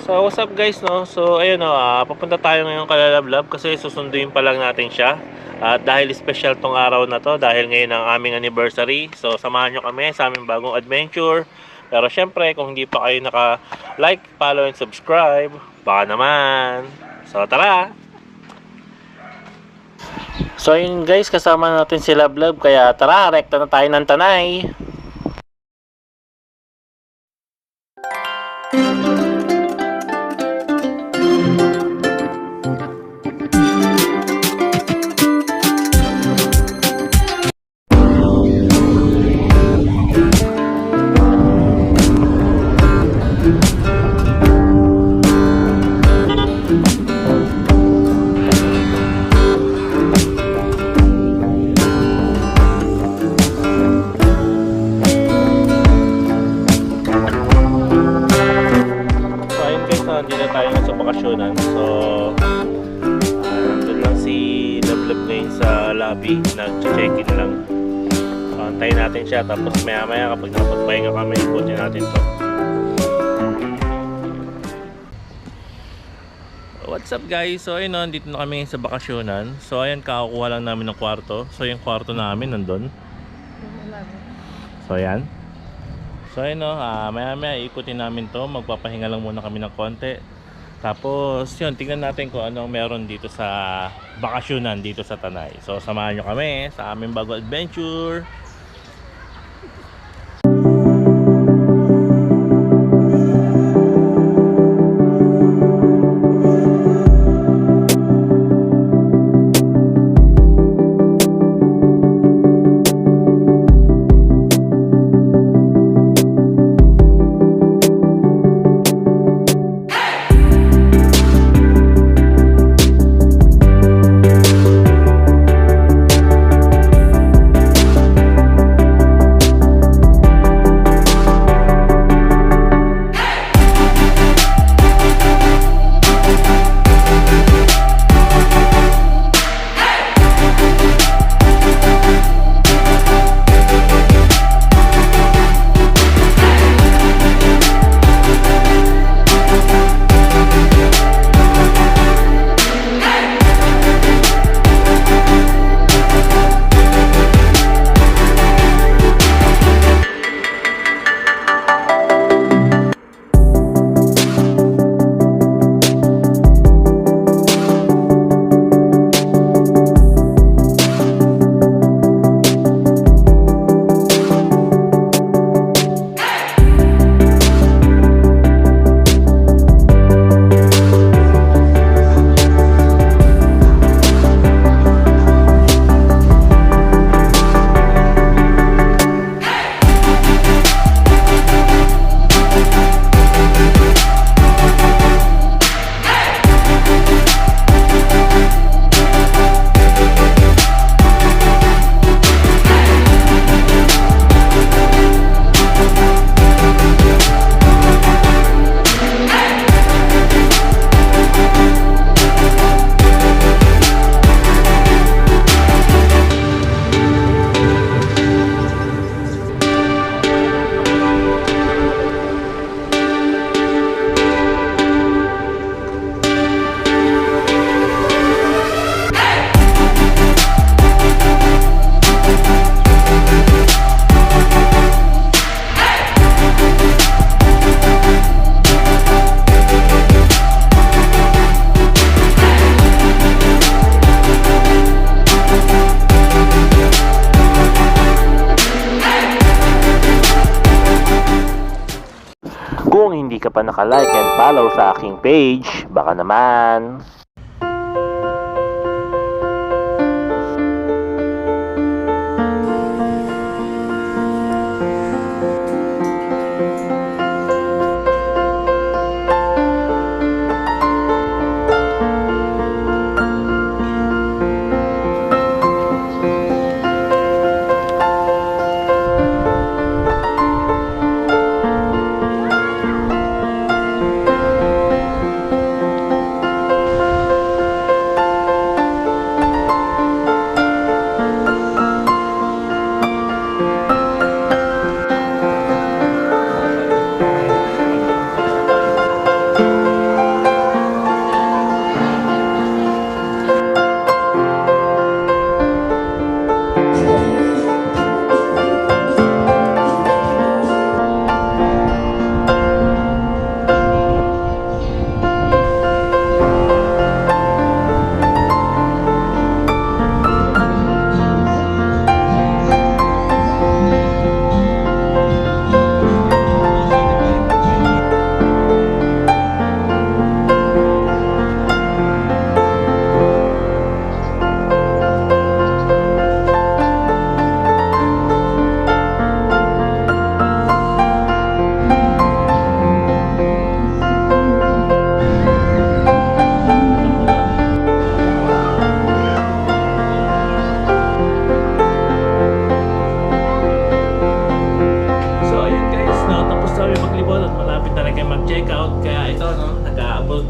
So what's up guys, no? So ayun, no, papunta tayo ngayon kay Love kasi susunduin pa lang natin siya. At dahil special tong araw na to, dahil ngayon ang aming anniversary, so samahan nyo kami sa aming bagong adventure. Pero syempre, kung hindi pa kayo naka-like, follow, and subscribe, baka naman. So tara! So ayun guys, kasama natin si Love, kaya tara, rekta na tayo ng Tanay. Nandito tayo sa bakasyonan. So nandun lang si Love ngayon sa lobby, nag-check-in lang. So antayin natin siya, tapos maya maya kapag nakapagpahinga kami, ikutin natin to. What's up guys? So ayun, nandito na kami sa bakasyonan. So ayan, kakakuha lang namin ng kwarto. So yung kwarto namin nandun. So ayan. So ayun, no, maya maya ikutin namin to, magpapahinga lang muna kami ng konti. Tapos yun, tingnan natin kung anong meron dito sa bakasyonan dito sa Tanay. So samahan nyo kami sa aming bago adventure. Kung hindi ka pa naka-like and follow sa aking page, baka naman. out. Kaya ito, no,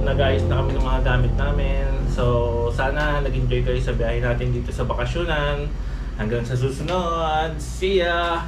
nag-aayos na kami ng mga gamit namin. So, sana nag-enjoy kayo sa biyahe natin dito sa bakasyonan. Hanggang sa susunod. See ya!